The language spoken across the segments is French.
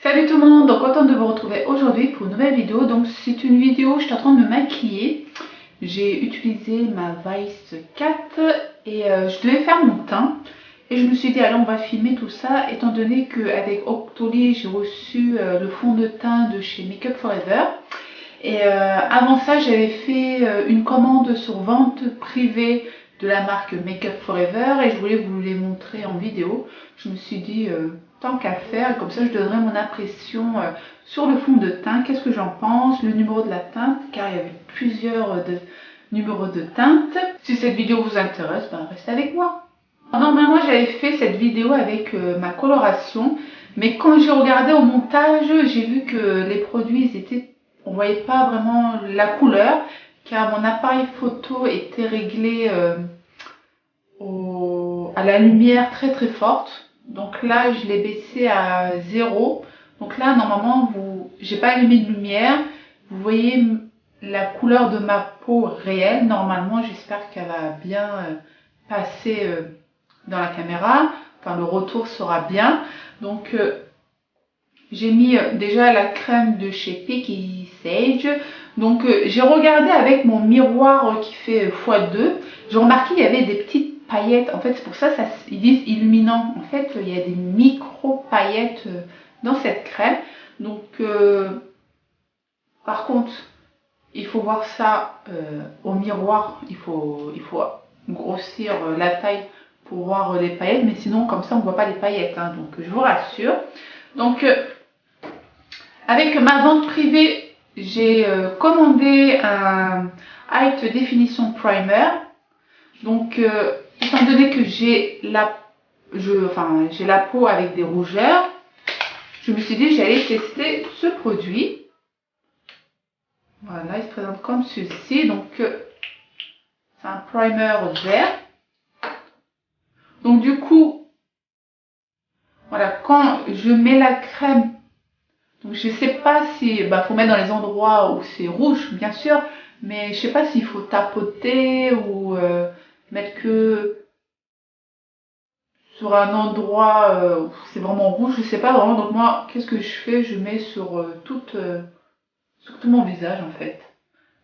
Salut tout le monde, donc content de vous retrouver aujourd'hui pour une nouvelle vidéo. Donc c'est une vidéo où je suis en train de me maquiller. J'ai utilisé ma Vice 4 et je devais faire mon teint. Et je me suis dit allez on va filmer tout ça étant donné qu'avec Octoly j'ai reçu le fond de teint de chez Make Up Forever. Et avant ça j'avais fait une commande sur vente privée de la marque Make Up Forever et je voulais vous les montrer en vidéo. Je me suis dit tant qu'à faire, comme ça je donnerai mon impression sur le fond de teint, qu'est-ce que j'en pense, le numéro de la teinte, car il y avait plusieurs numéros de teinte. Si cette vidéo vous intéresse, ben restez avec moi. Normalement j'avais fait cette vidéo avec ma coloration, mais quand j'ai regardé au montage, j'ai vu que les produits on voyait pas vraiment la couleur, car mon appareil photo était réglé à la lumière très très forte. Donc là je l'ai baissé à 0. Donc là normalement j'ai pas allumé de lumière, vous voyez la couleur de ma peau réelle. Normalement j'espère qu'elle va bien passer dans la caméra, enfin le retour sera bien. Donc j'ai mis déjà la crème de chez Peaky Sage. Donc j'ai regardé avec mon miroir qui fait x2. J'ai remarqué qu'il y avait des petites paillettes. En fait c'est pour ça, ils disent illuminant. En fait il y a des micro paillettes dans cette crème. Donc par contre il faut voir ça au miroir. Il faut grossir la taille pour voir les paillettes. Mais sinon comme ça on ne voit pas les paillettes. Hein, donc je vous rassure. Donc avec ma vente privée, j'ai commandé un Height Definition Primer. Donc, étant donné que j'ai la peau avec des rougeurs, je me suis dit que j'allais tester ce produit. Voilà, il se présente comme ceci. Donc, c'est un primer vert. Donc, du coup, voilà, quand je mets la crème, donc je sais pas si, faut mettre dans les endroits où c'est rouge, bien sûr, mais je sais pas s'il faut tapoter ou mettre que sur un endroit où c'est vraiment rouge, je sais pas vraiment. Donc moi, qu'est-ce que je fais? Je mets sur tout mon visage en fait,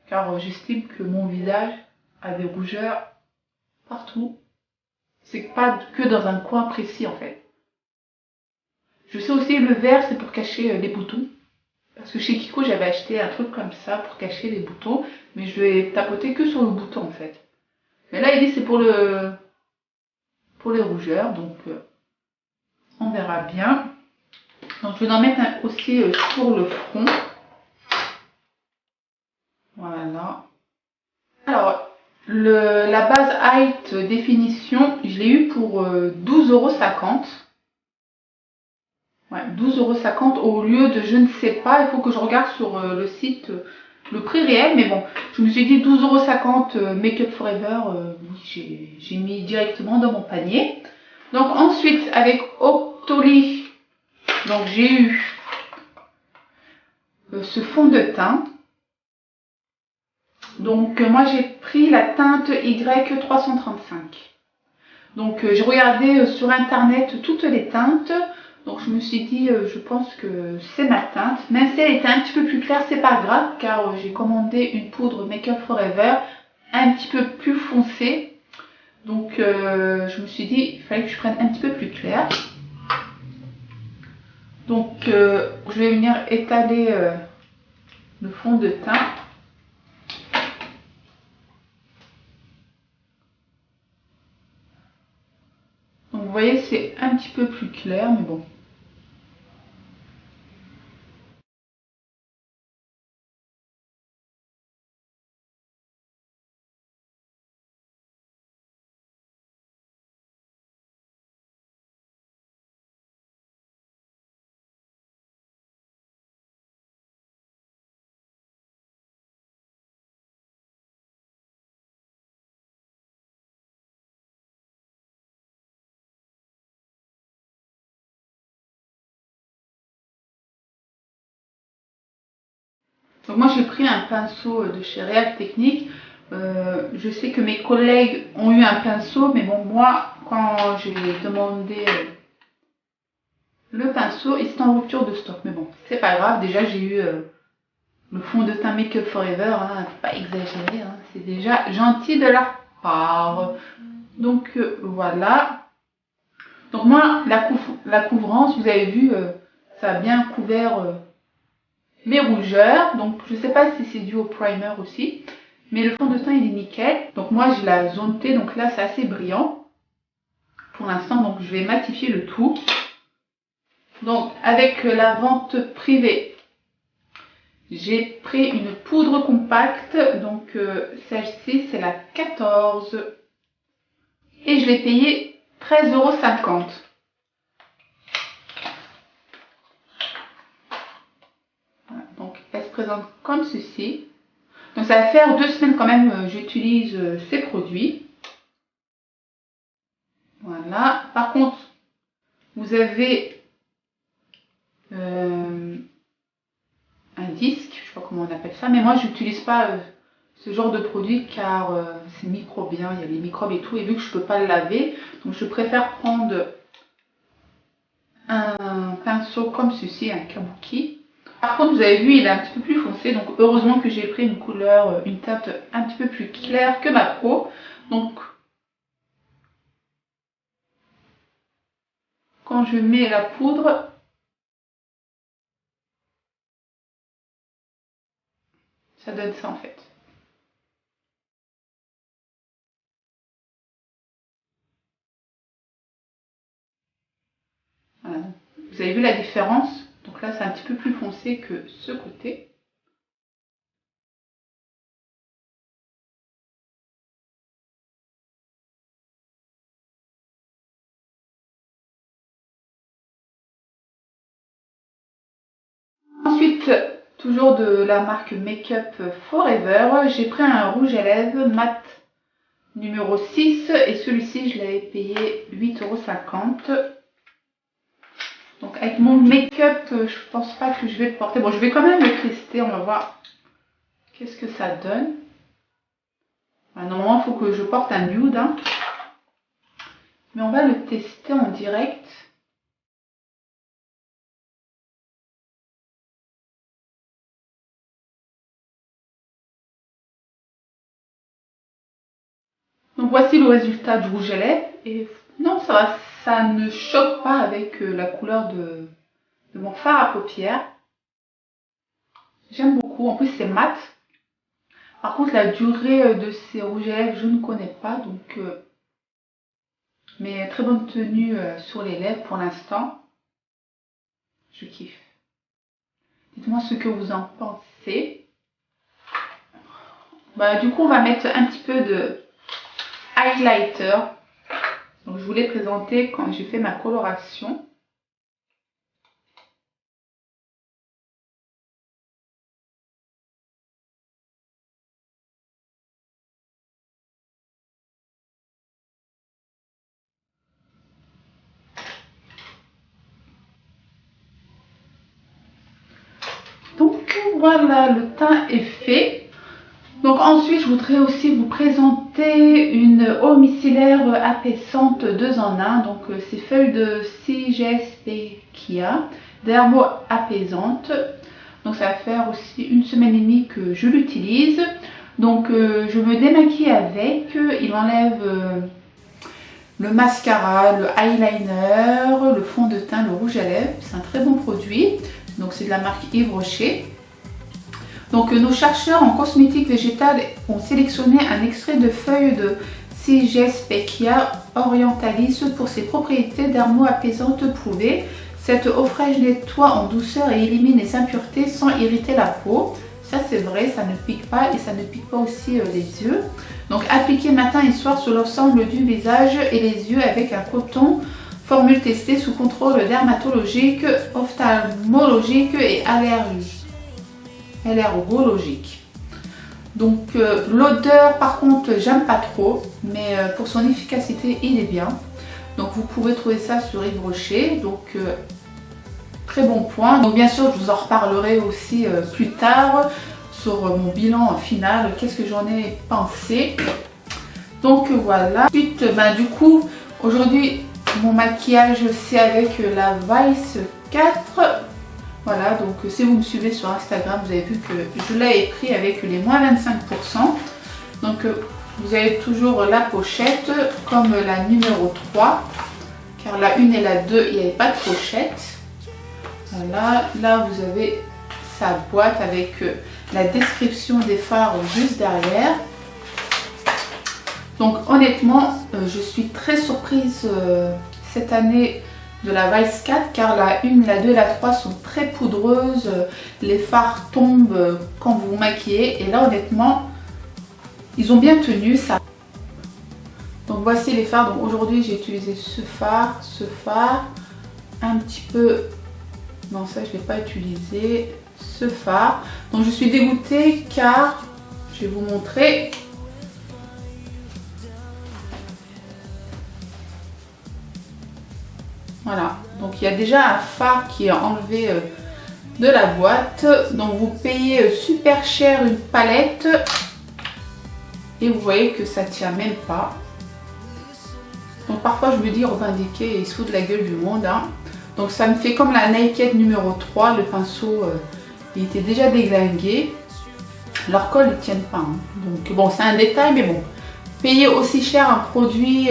car j'estime que mon visage a des rougeurs partout. C'est pas que dans un coin précis en fait. Je sais aussi le vert, c'est pour cacher les boutons. Parce que chez Kiko, j'avais acheté un truc comme ça pour cacher les boutons. Mais je vais tapoter que sur le bouton en fait. Mais là, il dit c'est pour les rougeurs. Donc, on verra bien. Donc, je vais en mettre aussi sur le front. Voilà. Alors, la base Height Définition, je l'ai eu pour 12,50 €. Ouais, 12,50 € au lieu de je ne sais pas. Il faut que je regarde sur le site le prix réel. Mais bon, je me suis dit 12,50 € Make Up Forever. Oui, j'ai mis directement dans mon panier. Donc ensuite, avec Octoly, donc j'ai eu ce fond de teint. Donc moi j'ai pris la teinte Y335. Donc j'ai regardé sur internet toutes les teintes. Donc je me suis dit, je pense que c'est ma teinte. Même si elle était un petit peu plus claire, c'est pas grave, car j'ai commandé une poudre Make Up Forever un petit peu plus foncée. Donc je me suis dit, il fallait que je prenne un petit peu plus clair. Donc je vais venir étaler le fond de teint. Donc vous voyez, c'est un petit peu plus clair, mais bon. Donc moi j'ai pris un pinceau de chez Real Technique. Je sais que mes collègues ont eu un pinceau, mais bon moi quand j'ai demandé le pinceau est en rupture de stock. Mais bon, c'est pas grave. Déjà, j'ai eu le fond de teint Make Up Forever. Hein, faut pas exagérer. Hein, c'est déjà gentil de leur part. Donc voilà. Donc moi, la couvrance, vous avez vu, ça a bien couvert mes rougeurs. Donc je sais pas si c'est dû au primer aussi. Mais le fond de teint, il est nickel. Donc moi, j'ai la zone T. Donc là, c'est assez brillant. Pour l'instant, donc je vais matifier le tout. Donc avec la vente privée, j'ai pris une poudre compacte. Donc celle-ci, c'est la 14. Et je l'ai payée 13,50 €. Voilà, donc elle se présente comme ceci. Donc ça va faire 2 semaines quand même j'utilise ces produits. Voilà. Par contre, vous avez un disque, je sais pas comment on appelle ça, mais moi j'utilise pas ce genre de produit car c'est microbien, il y a les microbes et tout, et vu que je peux pas le laver, donc je préfère prendre un pinceau comme ceci, un kabuki. Par contre, vous avez vu, il est un petit peu plus foncé, donc heureusement que j'ai pris une couleur, une teinte un petit peu plus claire que ma peau. Donc quand je mets la poudre, ça donne ça en fait. Voilà. Vous avez vu la différence? Donc là, c'est un petit peu plus foncé que ce côté. Ensuite, toujours de la marque Make Up Forever, j'ai pris un rouge à lèvres mat numéro 6 et celui-ci, je l'avais payé 8,50 €. Donc avec mon make-up, je pense pas que je vais le porter. Bon, je vais quand même le tester, on va voir qu'est-ce que ça donne. Voilà, normalement, il faut que je porte un nude, hein. Mais on va le tester en direct. Donc voici le résultat du rouge à lèvres. Et non, ça va, ça ne choque pas avec la couleur de mon fard à paupières. J'aime beaucoup, en plus c'est mat. Par contre la durée de ces rouges à lèvres je ne connais pas, donc mais très bonne tenue sur les lèvres pour l'instant. Je kiffe. Dites-moi ce que vous en pensez. Bah, du coup on va mettre un petit peu de highlighter. Donc je vous l'ai présenté quand j'ai fait ma coloration. Donc voilà, le teint est fait. Donc ensuite, je voudrais aussi vous présenter une eau micellaire apaisante 2 en 1. Donc ces feuilles de Specia dermo apaisante. Donc ça va faire aussi 1 semaine et demie que je l'utilise. Donc je me démaquille avec. Il enlève le mascara, le eyeliner, le fond de teint, le rouge à lèvres. C'est un très bon produit. Donc c'est de la marque Yves Rocher. Donc nos chercheurs en cosmétique végétale ont sélectionné un extrait de feuilles de Specia orientalis pour ses propriétés dermo-apaisantes prouvées. Cette eau fraîche nettoie en douceur et élimine les impuretés sans irriter la peau. Ça c'est vrai, ça ne pique pas et ça ne pique pas aussi les yeux. Donc appliquez matin et soir sur l'ensemble du visage et les yeux avec un coton. Formule testée sous contrôle dermatologique, ophtalmologique et allergologique. Donc l'odeur par contre j'aime pas trop, mais pour son efficacité il est bien. Donc vous pouvez trouver ça sur Yves Rocher. Donc très bon point. Donc bien sûr je vous en reparlerai aussi plus tard sur mon bilan final, qu'est-ce que j'en ai pensé. Donc voilà. Ensuite du coup aujourd'hui mon maquillage c'est avec la Vice 4. Voilà, donc si vous me suivez sur Instagram, vous avez vu que je l'ai pris avec les moins 25%. Donc vous avez toujours la pochette comme la numéro 3. Car la 1 et la 2, il n'y avait pas de pochette. Voilà, là vous avez sa boîte avec la description des fards juste derrière. Donc honnêtement, je suis très surprise cette année de la Vice 4 car la 1, la 2 et la 3 sont très poudreuses. Les fards tombent quand vous vous maquillez et là honnêtement, ils ont bien tenu ça. Donc voici les fards. Donc aujourd'hui j'ai utilisé ce phare, un petit peu, non ça je ne l'ai pas utilisé, ce phare. Donc je suis dégoûtée car, je vais vous montrer. Voilà, donc il y a déjà un phare qui est enlevé de la boîte. Donc vous payez super cher une palette et vous voyez que ça tient même pas. Donc parfois je me dis Urban Decay il se fout de la gueule du monde. Hein. Donc ça me fait comme la Naked numéro 3, le pinceau il était déjà déglingué. Leurs cols ne tiennent pas. Hein. Donc bon c'est un détail mais bon. Payer aussi cher un produit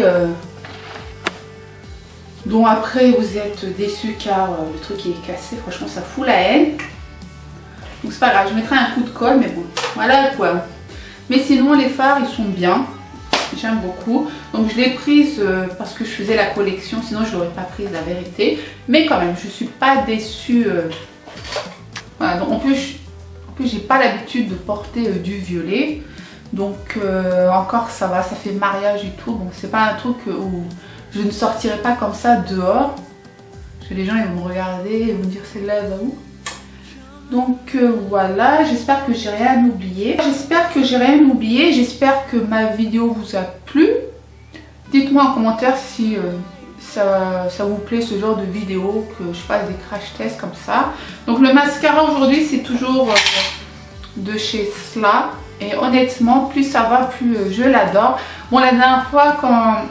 dont après vous êtes déçu car le truc est cassé, franchement ça fout la haine. Donc c'est pas grave, je mettrai un coup de colle mais bon, voilà quoi. Mais sinon les fards ils sont bien. J'aime beaucoup. Donc je l'ai prise parce que je faisais la collection. Sinon je ne l'aurais pas prise la vérité. Mais quand même je ne suis pas déçue. Voilà, donc en plus j'ai pas l'habitude de porter du violet. Donc encore ça va. Ça fait mariage et tout. Bon c'est pas un truc où je ne sortirai pas comme ça dehors. Parce que les gens ils vont me regarder et vont me dire celle-là elle va où. Donc voilà, j'espère que j'ai rien oublié. J'espère que ma vidéo vous a plu. Dites-moi en commentaire si ça vous plaît ce genre de vidéo, que je fasse des crash tests comme ça. Donc le mascara aujourd'hui c'est toujours de chez Sla. Et honnêtement, plus ça va, plus je l'adore. Bon la dernière fois quand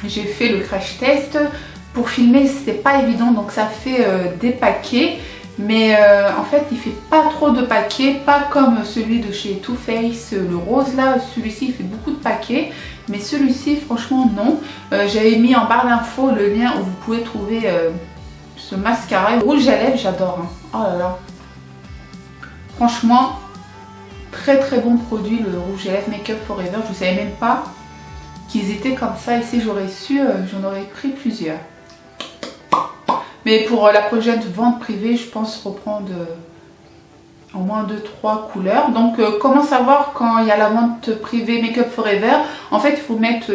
j'ai fait le crash test, pour filmer c'était pas évident. Donc ça fait des paquets. Mais en fait il fait pas trop de paquets, pas comme celui de chez Too Faced, le rose là, celui-ci il fait beaucoup de paquets, mais celui-ci franchement non. J'avais mis en barre d'infos le lien où vous pouvez trouver ce mascara. Le rouge à lèvres j'adore, hein. Oh là là, franchement très très bon produit le rouge à lèvres Make Up Forever. Je ne savais même pas qu'ils étaient comme ça et si j'aurais su j'en aurais pris plusieurs. Mais pour la prochaine vente privée, je pense reprendre au moins 2-3 couleurs. Donc comment savoir quand il y a la vente privée Make Up Forever? En fait, il faut mettre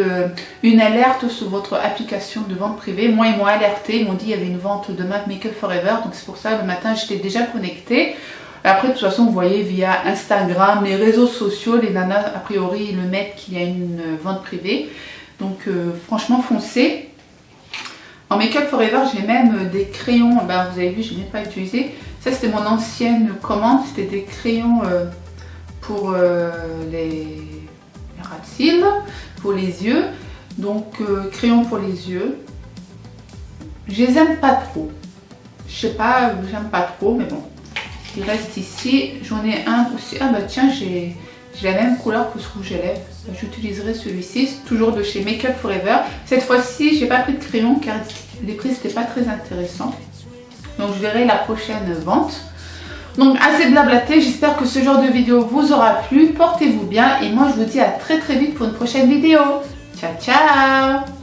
une alerte sur votre application de vente privée. Moi, ils m'ont alerté, ils m'ont dit qu'il y avait une vente de Make Up Forever. Donc c'est pour ça, le matin, j'étais déjà connectée. Après, de toute façon, vous voyez via Instagram, les réseaux sociaux, les nanas, a priori, ils le mettent qu'il y a une vente privée. Donc franchement, foncez. En Make Up Forever, j'ai même des crayons, ben, vous avez vu, je n'ai pas utilisé. Ça, c'était mon ancienne commande, c'était des crayons pour les ras de cils, pour les yeux. Donc, crayons pour les yeux. Je les aime pas trop. Je sais pas, j'aime pas trop, mais bon. Il reste ici. J'en ai un aussi. Ah bah tiens, j'ai la même couleur que ce rouge à lèvres. J'utiliserai celui-ci, toujours de chez Make Up Forever. Cette fois-ci, j'ai pas pris de crayon car les prix c'était pas très intéressant. Donc je verrai la prochaine vente. Donc assez blablaté, j'espère que ce genre de vidéo vous aura plu. Portez-vous bien et moi je vous dis à très très vite pour une prochaine vidéo. Ciao ciao.